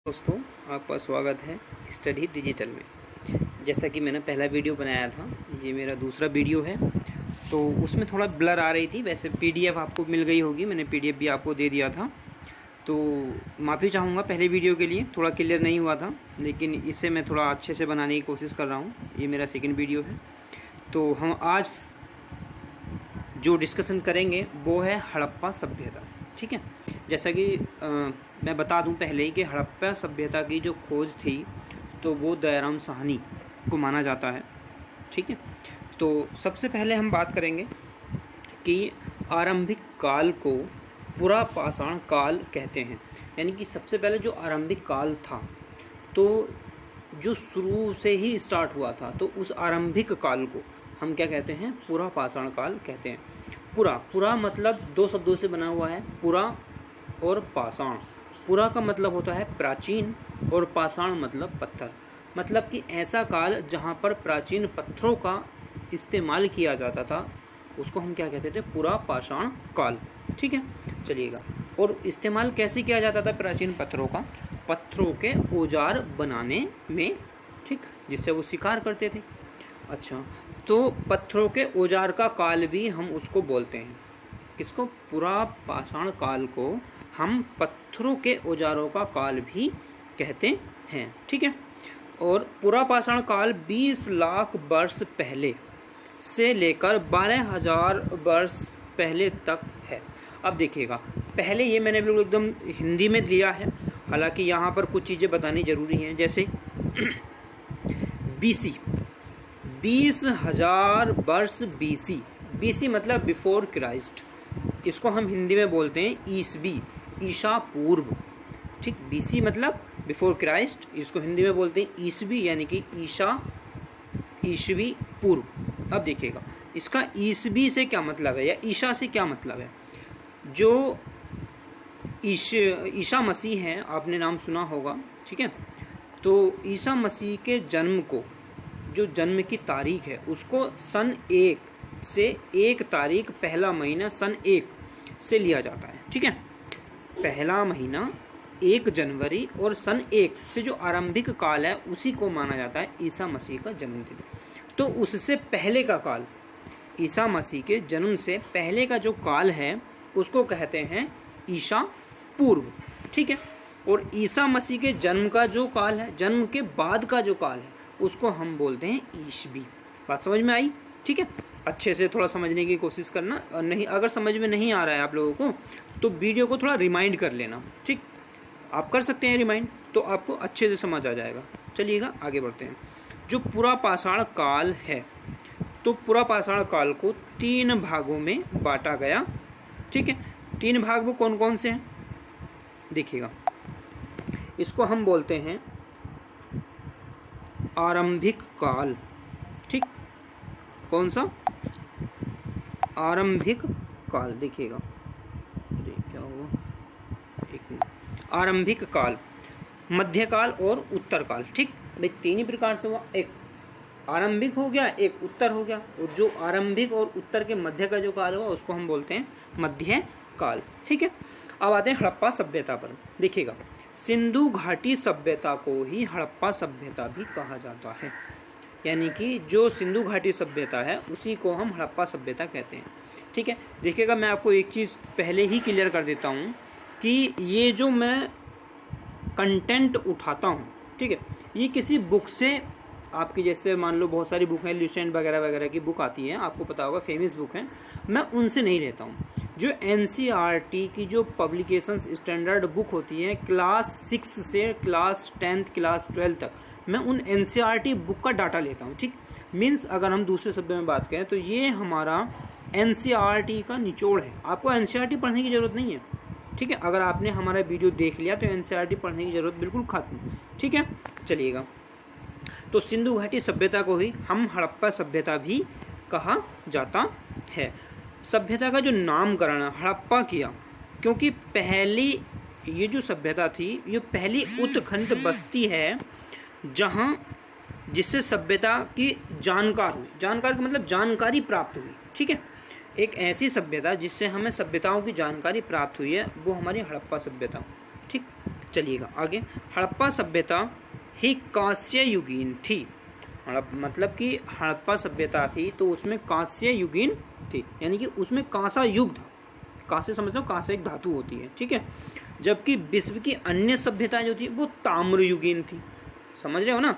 दोस्तों, आपका स्वागत है स्टडी डिजिटल में। जैसा कि मैंने पहला वीडियो बनाया था, ये मेरा दूसरा वीडियो है। तो उसमें थोड़ा ब्लर आ रही थी। वैसे पीडीएफ आपको मिल गई होगी, मैंने पीडीएफ भी आपको दे दिया था। तो माफ़ी चाहूँगा पहले वीडियो के लिए, थोड़ा क्लियर नहीं हुआ था, लेकिन इसे मैं थोड़ा अच्छे से बनाने की कोशिश कर रहा हूँ। ये मेरा सेकेंड वीडियो है। तो हम आज जो डिस्कशन करेंगे वो है हड़प्पा सभ्यता। ठीक है, जैसा कि मैं बता दूं पहले ही कि हड़प्पा सभ्यता की जो खोज थी तो वो दयाराम साहनी को माना जाता है। ठीक है, तो सबसे पहले हम बात करेंगे कि आरंभिक काल को पुरा पाषाण काल कहते हैं। यानी कि सबसे पहले जो आरंभिक काल था, तो जो शुरू से ही स्टार्ट हुआ था, तो उस आरंभिक काल को हम क्या कहते हैं? पुरा पाषाण काल कहते हैं। पुरा मतलब दो शब्दों से बना हुआ है, पुरा और पाषाण। पुरा का मतलब होता है प्राचीन और पाषाण मतलब पत्थर। मतलब कि ऐसा काल जहाँ पर प्राचीन पत्थरों का इस्तेमाल किया जाता था, उसको हम क्या कहते थे? पुरा पाषाण काल। ठीक है, चलिएगा। और इस्तेमाल कैसे किया जाता था प्राचीन पत्थरों का? पत्थरों के औजार बनाने में, ठीक, जिससे वो शिकार करते थे। अच्छा, तो पत्थरों के औजार का काल भी हम उसको बोलते हैं। किसको? पुरा पाषाण काल को हम पत्थरों के औजारों का काल भी कहते हैं। ठीक है, और पुरा पाषाण काल 20 लाख वर्ष पहले से लेकर 12,000 वर्ष पहले तक है। अब देखिएगा, पहले ये मैंने बिल्कुल एकदम हिंदी में लिया है, हालांकि यहाँ पर कुछ चीज़ें बतानी जरूरी हैं। जैसे बीसी, 20,000 वर्ष बीसी। बीसी मतलब बिफोर क्राइस्ट, इसको हम हिंदी में बोलते हैं ईसवी, ईशा पूर्व। ठीक, बीसी मतलब बिफोर क्राइस्ट, इसको हिंदी में बोलते हैं ईसवी, यानी कि ईसवी पूर्व। अब देखिएगा, इसका ईसवी से क्या मतलब है या ईशा से क्या मतलब है? जो ईशा मसीह हैं, आपने नाम सुना होगा। ठीक है, तो ईसा मसीह के जन्म को, जो जन्म की तारीख है, उसको सन 1 से 1 तारीख पहला महीना सन 1 से लिया जाता है। ठीक है, पहला महीना 1 जनवरी और सन 1 से जो आरंभिक काल है उसी को माना जाता है ईसा मसीह का जन्मदिन। तो उससे पहले का काल, ईसा मसीह के जन्म से पहले का जो काल है उसको कहते हैं ईशा पूर्व। ठीक है, और ईसा मसीह के जन्म का जो काल है, जन्म के बाद का जो काल है, उसको हम बोलते हैं ईसवी। बात समझ में आई? ठीक है, अच्छे से थोड़ा समझने की कोशिश करना। नहीं, अगर समझ में नहीं आ रहा है आप लोगों को तो वीडियो को थोड़ा रिमाइंड कर लेना। ठीक, आप कर सकते हैं रिमाइंड, तो आपको अच्छे से समझ आ जाएगा। चलिएगा, आगे बढ़ते हैं। जो पुरा पाषाण काल है, तो पुरा पाषाण काल को 3 भागों में बांटा गया। ठीक है, 3 भाग वो कौन कौन से हैं? देखिएगा, इसको हम बोलते हैं आरंभिक काल। ठीक, कौन सा? आरंभिक काल। देखिएगा, क्या हुआ, एक मिनट। आरंभिक काल, मध्यकाल और उत्तर काल। ठीक, भाई 3 ही प्रकार से हुआ, एक आरंभिक हो गया, एक उत्तर हो गया, और जो आरंभिक और उत्तर के मध्य का जो काल हुआ उसको हम बोलते हैं मध्य काल। ठीक है, अब आते हैं हड़प्पा सभ्यता पर। देखिएगा, सिंधु घाटी सभ्यता को ही हड़प्पा सभ्यता भी कहा जाता है। यानी कि जो सिंधु घाटी सभ्यता है उसी को हम हड़प्पा सभ्यता कहते हैं। ठीक है, देखिएगा, मैं आपको एक चीज़ पहले ही क्लियर कर देता हूँ कि ये जो मैं कंटेंट उठाता हूँ, ठीक है, ये किसी बुक से, आपकी जैसे मान लो बहुत सारी बुक हैं, ल्यूसेंट वगैरह वगैरह की बुक आती हैं, आपको पता होगा, फेमस बुक हैं, मैं उनसे नहीं लेता हूँ। जो एनसीईआरटी की जो पब्लिकेशंस स्टैंडर्ड बुक होती है क्लास 6 से क्लास 10th क्लास 12 तक, मैं उन एनसीईआरटी बुक का डाटा लेता हूँ। ठीक, मीन्स अगर हम दूसरे शब्दों में बात करें तो ये हमारा एनसीईआरटी का निचोड़ है। आपको एनसीईआरटी पढ़ने की ज़रूरत नहीं है। ठीक है, अगर आपने हमारा वीडियो देख लिया तो एनसीईआरटी पढ़ने की ज़रूरत बिल्कुल खत्म। ठीक है, चलिएगा, तो सिंधु घाटी सभ्यता को ही हम हड़प्पा सभ्यता भी कहा जाता है। सभ्यता का जो नामकरण हड़प्पा किया, क्योंकि पहली ये जो सभ्यता थी, ये पहली उत्खनन बस्ती है जहाँ जिससे सभ्यता की जानकार हुई। जानकार का मतलब जानकारी प्राप्त हुई। ठीक है, एक ऐसी सभ्यता जिससे हमें सभ्यताओं की जानकारी प्राप्त हुई है, वो हमारी हड़प्पा सभ्यता। ठीक, चलिएगा आगे। हड़प्पा सभ्यता ही कांस्य युगीन थी। मतलब कि हड़प्पा सभ्यता थी तो उसमें कांस्य युगीन थी, यानी कि उसमें कांसा युग था। कांस्य समझते हो, कांस्य एक धातु होती है, ठीक है। जबकि विश्व की अन्य सभ्यता जो थी वो ताम्र युगीन थी। समझ रहे हो ना,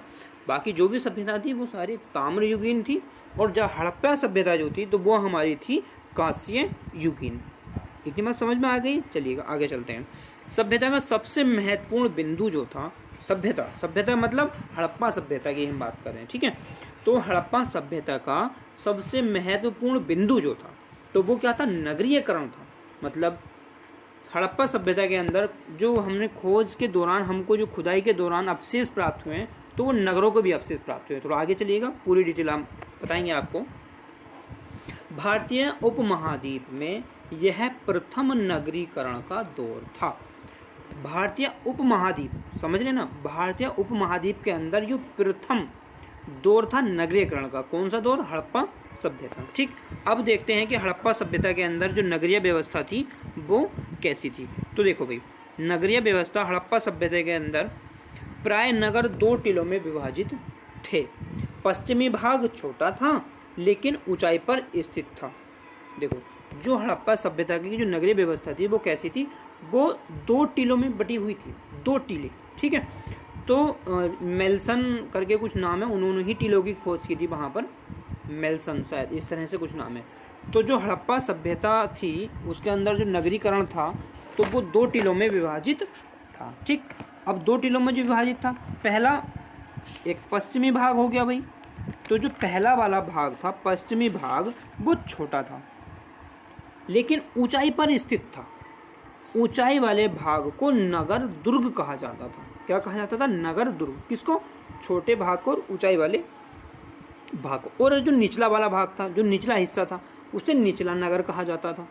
बाकी जो भी सभ्यता थी वो सारी ताम्र युगीन थी, और जब हड़प्पा सभ्यता जो थी तो वो हमारी थी कांस्य युगीन। इतनी बात समझ में आ गई। चलिएगा आगे चलते हैं। सभ्यता का सबसे महत्वपूर्ण बिंदु जो था, सभ्यता मतलब हड़प्पा सभ्यता की हम बात कर रहे हैं, ठीक है। तो हड़प्पा सभ्यता का सबसे महत्वपूर्ण बिंदु जो था तो वो क्या था, नगरीयकरण था। मतलब हड़प्पा सभ्यता के अंदर जो हमने खोज के दौरान, हमको जो खुदाई के दौरान अवशेष प्राप्त हुए हैं, तो वो नगरों को भी अवशेष प्राप्त हुए। थोड़ा आगे चलिएगा, पूरी डिटेल हम बताएंगे आपको। भारतीय उपमहाद्वीप में यह प्रथम नगरीकरण का दौर था। भारतीय उपमहाद्वीप, समझ रहे ना, भारतीय उपमहाद्वीप के अंदर जो प्रथम दौर था नगरीकरण का, कौन सा दौर, हड़प्पा सभ्यता, ठीक। अब देखते हैं कि हड़प्पा सभ्यता के अंदर जो नगरीय व्यवस्था थी वो कैसी थी। तो देखो भाई, नगरीय व्यवस्था हड़प्पा सभ्यता के अंदर प्राय नगर 2 टीलों में विभाजित थे। पश्चिमी भाग छोटा था लेकिन ऊंचाई पर स्थित था। देखो, जो हड़प्पा सभ्यता की जो नगरीय व्यवस्था थी वो कैसी थी, वो 2 टीलों में बटी हुई थी, 2 टीले, ठीक है। तो मेल्सन करके कुछ नाम है, उन्होंने ही टीलों की खोज की थी वहाँ पर, मेल्सन शायद इस तरह से कुछ नाम है। तो जो हड़प्पा सभ्यता थी उसके अंदर जो नगरीकरण था तो वो 2 टीलों में विभाजित था, ठीक। अब 2 टीलों में जो विभाजित था, पहला एक पश्चिमी भाग हो गया भाई। तो जो पहला वाला भाग था, पश्चिमी भाग, वो छोटा था लेकिन ऊंचाई पर स्थित था। ऊंचाई वाले भाग को नगर दुर्ग कहा जाता था। क्या कहा जाता था, नगर दुर्ग। किसको, छोटे भाग को और ऊंचाई वाले भाग को। और जो निचला वाला भाग था, जो निचला हिस्सा था, उसे निचला नगर कहा जाता था।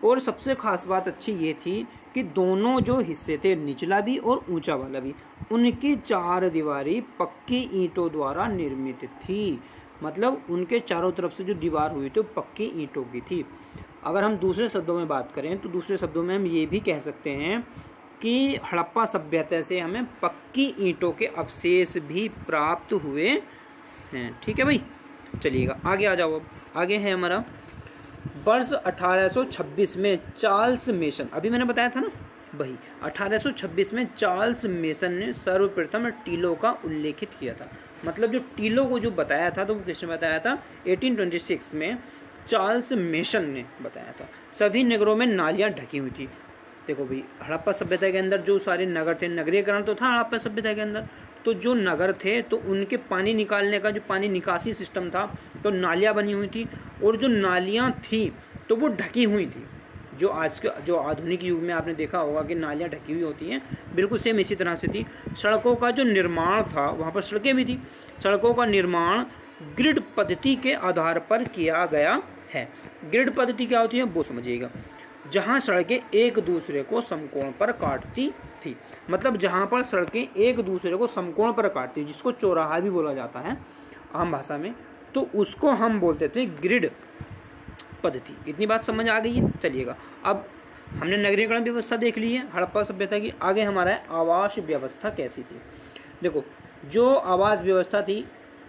और सबसे खास बात अच्छी ये थी कि दोनों जो हिस्से थे, निचला भी और ऊंचा वाला भी, उनकी 4 दीवारी पक्की ईंटों द्वारा निर्मित थी। मतलब उनके चारों तरफ से जो दीवार हुई थी वो पक्की ईंटों की थी। अगर हम दूसरे शब्दों में बात करें तो दूसरे शब्दों में हम ये भी कह सकते हैं कि हड़प्पा सभ्यता से हमें पक्की ईंटों के अवशेष भी प्राप्त हुए हैं, ठीक है भाई। चलिएगा आगे आ जाओ। अब आगे है हमारा वर्ष 1826 में चार्ल्स मेसन, अभी मैंने बताया था ना वही, 1826 में चार्ल्स मेसन ने सर्वप्रथम टीलों का उल्लेखित किया था। मतलब जो टीलों को जो बताया था तो वो किसने बताया था, 1826 में चार्ल्स मेसन ने बताया था। सभी नगरों में नालियां ढकी हुई थी। देखो भाई, हड़प्पा सभ्यता के अंदर जो सारे नगर थे, नगरीकरण तो था हड़प्पा सभ्यता के अंदर, तो जो नगर थे तो उनके पानी निकालने का जो पानी निकासी सिस्टम था, तो नालियां बनी हुई थी। और जो नालियां थी तो वो ढकी हुई थी। जो आज के जो आधुनिक युग में आपने देखा होगा कि नालियां ढकी हुई होती हैं, बिल्कुल सेम इसी तरह से थी। सड़कों का जो निर्माण था, वहाँ पर सड़कें भी थी। सड़कों का निर्माण ग्रिड पद्धति के आधार पर किया गया है। ग्रिड पद्धति क्या होती है वो समझिएगा। जहाँ सड़कें एक दूसरे को समकोण पर काटती थी, मतलब जहाँ पर सड़कें एक दूसरे को समकोण पर काटती, जिसको चौराहा भी बोला जाता है आम भाषा में, तो उसको हम बोलते थे ग्रिड पद्धति। इतनी बात समझ आ गई है। चलिएगा, अब हमने नगरीकरण व्यवस्था देख ली है हड़प्पा सभ्यता की। आगे हमारा है आवास व्यवस्था कैसी थी। देखो, जो आवास व्यवस्था थी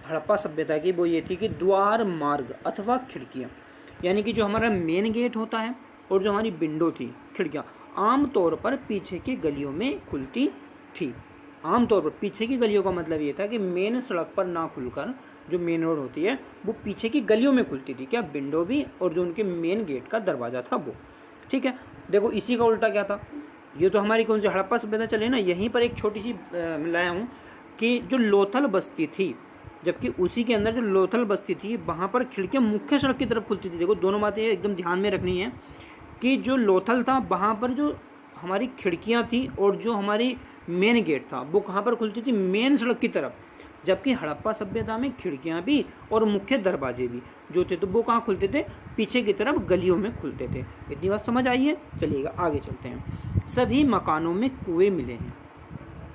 हड़प्पा सभ्यता की वो ये थी कि द्वार मार्ग अथवा खिड़कियाँ, यानी कि जो हमारा मेन गेट होता है और जो हमारी विंडो थी, खिड़कियाँ, आमतौर पर पीछे की गलियों में खुलती थी। आमतौर पर पीछे की गलियों का मतलब ये था कि मेन सड़क पर ना खुलकर जो मेन रोड होती है वो पीछे की गलियों में खुलती थी। क्या, विंडो भी और जो उनके मेन गेट का दरवाजा था वो, ठीक है। देखो, इसी का उल्टा क्या था, ये तो हमारी कौन सी हड़प्पा सभ्यता चले ना, यहीं पर एक छोटी सी लाया हूँ कि जो लोथल बस्ती थी, जबकि उसी के अंदर जो लोथल बस्ती थी वहाँ पर खिड़कियाँ मुख्य सड़क की तरफ खुलती थी। देखो, दोनों बातें एकदम ध्यान में रखनी है कि जो लोथल था वहाँ पर जो हमारी खिड़कियाँ थी और जो हमारी मेन गेट था वो कहाँ पर खुलती थी, मेन सड़क की तरफ। जबकि हड़प्पा सभ्यता में खिड़कियाँ भी और मुख्य दरवाजे भी जो थे तो वो कहाँ खुलते थे, पीछे की तरफ गलियों में खुलते थे। इतनी बात समझ आई है। चलिएगा आगे चलते हैं। सभी मकानों में कुएं मिले हैं।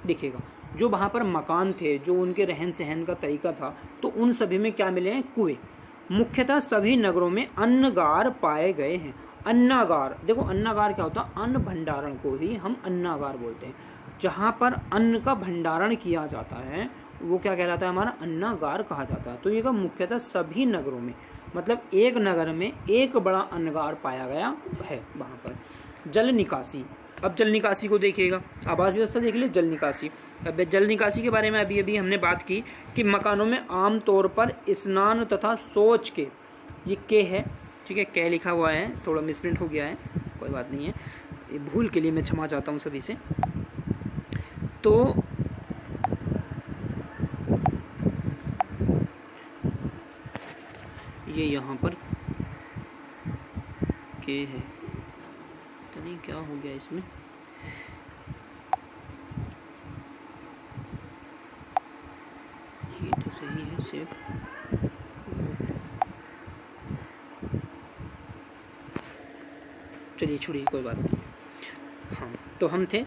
देखिएगा, जो वहाँ पर मकान थे, जो उनके रहन सहन का तरीका था, तो उन सभी में क्या मिले हैं, कुएं। मुख्यतः सभी नगरों में अन्नगार पाए गए हैं। अन्नागार, देखो अन्नागार क्या होता है, अन्न भंडारण को ही हम अन्नागार बोलते हैं। जहाँ पर अन्न का भंडारण किया जाता है वो क्या कहलाता है, हमारा अन्नागार कहा जाता है। तो ये मुख्यतः सभी नगरों में, मतलब एक नगर में एक बड़ा अन्नगार पाया गया है वहाँ पर। जल निकासी, अब जल निकासी को देखिएगा, आवास व्यवस्था देख लिए, जल निकासी। अब जल निकासी के बारे में अभी अभी हमने बात की कि मकानों में आमतौर पर स्नान तथा शौच के, ये के है, ठीक है, कै लिखा हुआ है, थोड़ा मिसप्रिंट हो गया है, कोई बात नहीं है, ये भूल के लिए मैं क्षमा चाहता हूँ सभी से। तो ये यहाँ पर के है, तो नहीं क्या हो गया इसमें, ये तो सही है सेव, चलिए छोड़िए कोई बात नहीं। हाँ, तो हम थे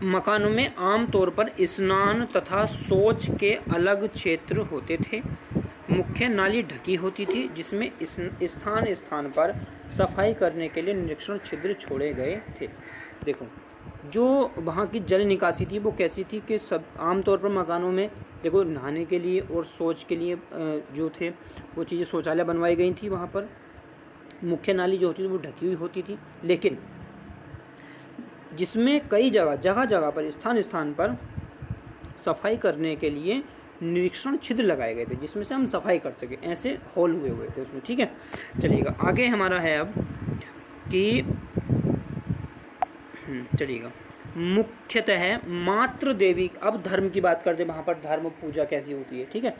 मकानों में आमतौर पर स्नान तथा शौच के अलग क्षेत्र होते थे। मुख्य नाली ढकी होती थी जिसमें स्थान स्थान पर सफाई करने के लिए निरीक्षण छिद्र छोड़े गए थे। देखो जो वहाँ की जल निकासी थी वो कैसी थी कि सब आमतौर पर मकानों में देखो नहाने के लिए और शौच के लिए जो थे वो चीज़ें शौचालय बनवाई गई थी। वहाँ पर मुख्य नाली जो होती थी वो ढकी हुई होती थी, लेकिन जिसमें कई जगह जगह पर स्थान स्थान पर सफाई करने के लिए निरीक्षण छिद्र लगाए गए थे जिसमें से हम सफाई कर सके, ऐसे होल हुए थे उसमें, ठीक है। चलिएगा आगे हमारा है अब कि चलिएगा मुख्यतः मातृ देवी, अब धर्म की बात करते हैं, वहाँ पर धर्म पूजा कैसी होती है, ठीक है।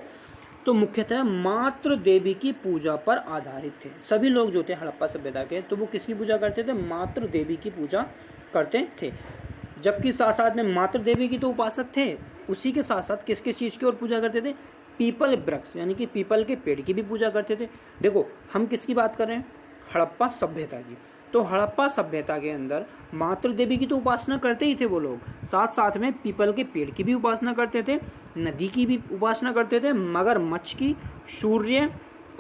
तो मुख्यतः मातृ देवी की पूजा पर आधारित थे सभी लोग जो थे हड़प्पा सभ्यता के, तो वो किसकी पूजा करते थे, मातृ देवी की पूजा करते थे। जबकि साथ साथ में मातृ देवी की तो उपासक थे, उसी के साथ साथ किस किस चीज़ की और पूजा करते थे, पीपल वृक्ष यानी कि पीपल के पेड़ की भी पूजा करते थे। देखो हम किसकी बात कर रहे हैं, हड़प्पा सभ्यता की। तो हड़प्पा सभ्यता के अंदर मातृ देवी की तो उपासना करते ही थे वो लोग, साथ साथ में पीपल के पेड़ की भी उपासना करते थे, नदी की भी उपासना करते थे, मगरमच्छ की, सूर्य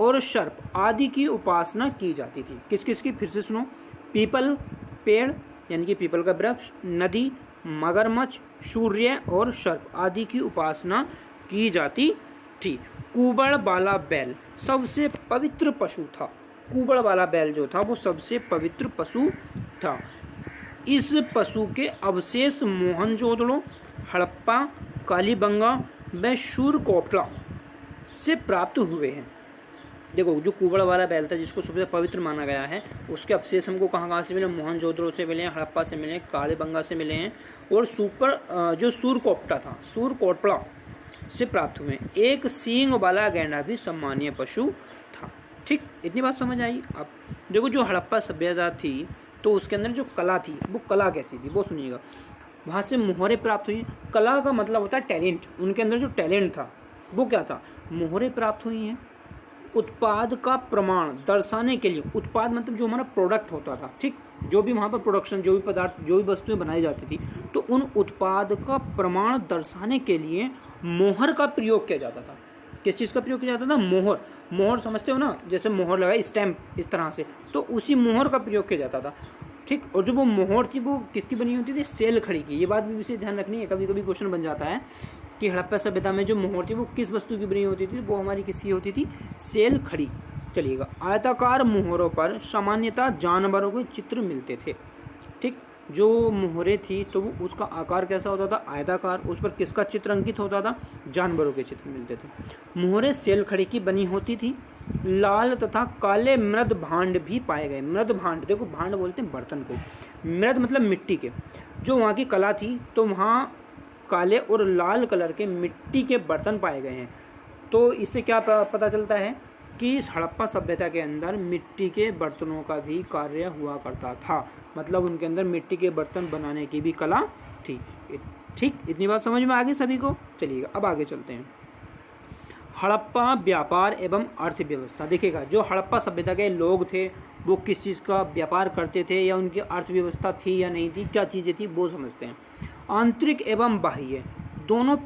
और सर्प आदि की उपासना की जाती थी। किस किस की, फिर से सुनो, पीपल पेड़ यानी कि पीपल का वृक्ष, नदी, मगरमच्छ, सूर्य और सर्प आदि की उपासना की जाती थी। कुबड़ वाला बैल सबसे पवित्र पशु था, कुबड़ वाला बैल जो था वो सबसे पवित्र पशु था। इस पशु के अवशेष मोहनजोदड़ो, हड़प्पा, कालीबंगा व सूरकोटला से प्राप्त हुए हैं। देखो जो कुबड़ वाला बैल था जिसको सबसे पवित्र माना गया है, उसके अवशेष हमको कहाँ से मिले, मोहनजोदड़ो से मिले हैं, हड़प्पा से मिले हैं, कालीबंगा से मिले हैं, और जो सूरकोटला था, सूरकोटला से प्राप्त हुए। एक सींग वाला गैंडा भी सम्मानीय पशु था। ठीक, इतनी बात समझ आई। अब देखो जो हड़प्पा सभ्यता थी तो उसके अंदर जो कला थी वो कला कैसी थी वो सुनिएगा। वहाँ से मोहरें प्राप्त हुई। कला का मतलब होता है टैलेंट, उनके अंदर जो टैलेंट था वो क्या था, मोहरें प्राप्त हुई हैं। उत्पाद का प्रमाण दर्शाने के लिए, उत्पाद मतलब जो हमारा प्रोडक्ट होता था, ठीक, जो भी वहाँ पर प्रोडक्शन, जो भी पदार्थ, जो भी वस्तुएं बनाई जाती थी, तो उन उत्पाद का प्रमाण दर्शाने के लिए मोहर का प्रयोग किया जाता था। किस चीज़ का प्रयोग किया जाता था, मोहर। मोहर समझते हो ना, जैसे मोहर लगाई स्टैम्प इस तरह से, तो उसी मोहर का प्रयोग किया जाता था। ठीक, और जो वो मोहर थी वो किसकी बनी होती थी, सेल खड़ी की। ये बात भी विशेष ध्यान रखनी है, कभी कभी क्वेश्चन बन जाता है कि हड़प्पा सभ्यता में जो मोहर थी वो किस वस्तु की बनी होती थी, वो हमारी किसकी होती थी, सेल खड़ी। चलिएगा, आयताकार मोहरों पर सामान्यतः जानवरों के चित्र मिलते थे। ठीक, जो मोहरें थी तो वो उसका आकार कैसा होता था, आयताकार, उस पर किसका चित्र अंकित होता था, जानवरों के चित्र मिलते थे। मोहरें सेल खड़ी की बनी होती थी। लाल तथा काले मृद भांड भी पाए गए। मृद भांड, देखो भांड बोलते हैं बर्तन को, मृद मतलब मिट्टी के। जो वहाँ की कला थी तो वहाँ काले और लाल कलर के मिट्टी के बर्तन पाए गए हैं। तो इससे क्या पता चलता है कि हड़प्पा सभ्यता के अंदर मिट्टी के बर्तनों का भी कार्य हुआ करता था, मतलब उनके अंदर मिट्टी के बर्तन बनाने की भी कला थी। ठीक, इतनी बात समझ में आ गई सभी को। चलिएगा अब आगे चलते हैं। हड़प्पा व्यापार एवं अर्थव्यवस्था। देखिएगा जो हड़प्पा सभ्यता के लोग थे वो किस चीज़ का व्यापार करते थे या उनकी अर्थव्यवस्था थी या नहीं थी, क्या चीज़ें थी वो समझते हैं। आंतरिक एवं बाह्य दोनों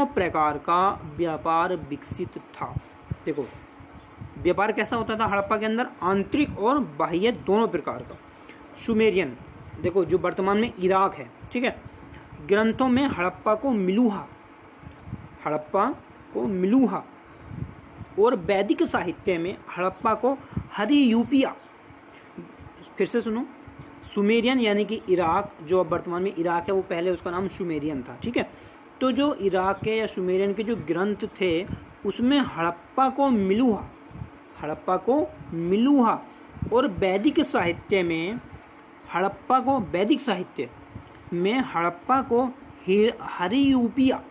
प्रकार का व्यापार विकसित था। देखो व्यापार कैसा होता था हड़प्पा के अंदर? आंतरिक और बाह्य दोनों प्रकार का। सुमेरियन, देखो जो वर्तमान में इराक है, ठीक है, ग्रंथों में हड़प्पा को मिलूहा और वैदिक साहित्य में हड़प्पा को हरियूपिया। फिर से सुनो, सुमेरियन यानी कि इराक, जो अब वर्तमान में इराक है, वो पहले उसका नाम सुमेरियन था, ठीक है। तो जो इराक के या सुमेरियन के जो ग्रंथ थे उसमें हड़प्पा को मिलूहा और वैदिक साहित्य में हड़प्पा को हरियूपिया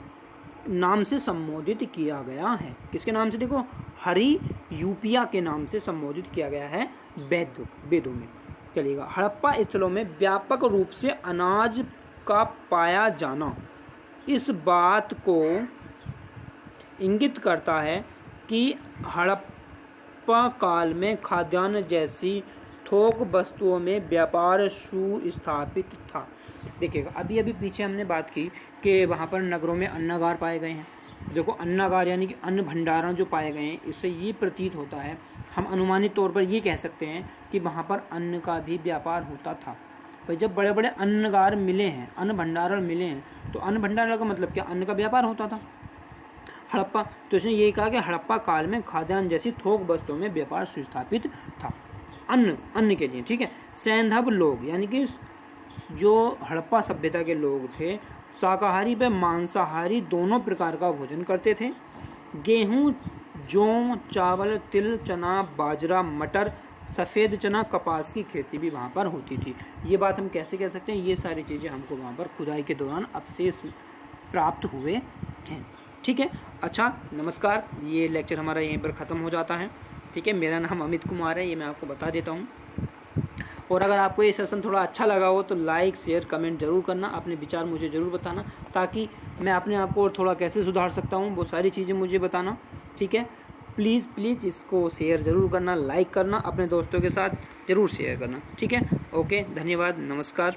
नाम से संबोधित किया गया है। किसके नाम से? देखो, हरियूपिया के नाम से संबोधित किया गया है वेदों में। चलिएगा, हड़प्पा स्थलों में व्यापक रूप से अनाज का पाया जाना इस बात को इंगित करता है कि हड़प्पा काल में खाद्यान्न जैसी थोक वस्तुओं में व्यापार सुस्थापित था। देखिएगा, अभी पीछे हमने बात की कि वहाँ पर नगरों में अन्नागार पाए गए हैं। देखो, अन्नागार यानी कि अन्न भंडारण जो पाए गए हैं, इससे ये प्रतीत होता है, हम अनुमानित तौर पर ये कह सकते हैं कि वहाँ पर अन्न का भी व्यापार होता था। भाई जब बड़े बड़े अन्नगार मिले हैं, अन्न भंडारण मिले हैं, तो अन्न भंडारण का मतलब क्या? अन्न का व्यापार होता था। हड़प्पा, तो इसने ये कहा कि हड़प्पा काल में खाद्यान्न जैसी थोक वस्तुओं में व्यापार सुस्थापित था, अन्न के लिए, ठीक है। सैंधव लोग यानी कि जो हड़प्पा सभ्यता के लोग थे, शाकाहारी व मांसाहारी दोनों प्रकार का भोजन करते थे। गेहूं, जौ, चावल, तिल, चना, बाजरा, मटर, सफ़ेद चना, कपास की खेती भी वहाँ पर होती थी। ये बात हम कैसे कह सकते हैं? ये सारी चीज़ें हमको वहाँ पर खुदाई के दौरान अवशेष प्राप्त हुए हैं, ठीक है। अच्छा, नमस्कार, ये लेक्चर हमारा यहीं पर ख़त्म हो जाता है, ठीक है। मेरा नाम अमित कुमार है, ये मैं आपको बता देता हूँ। और अगर आपको ये सेशन थोड़ा अच्छा लगा हो तो लाइक, शेयर, कमेंट जरूर करना, अपने विचार मुझे ज़रूर बताना, ताकि मैं अपने आप को और थोड़ा कैसे सुधार सकता हूँ वो सारी चीज़ें मुझे बताना, ठीक है। प्लीज़ इसको शेयर ज़रूर करना, लाइक करना, अपने दोस्तों के साथ ज़रूर शेयर करना, ठीक है। ओके, धन्यवाद, नमस्कार।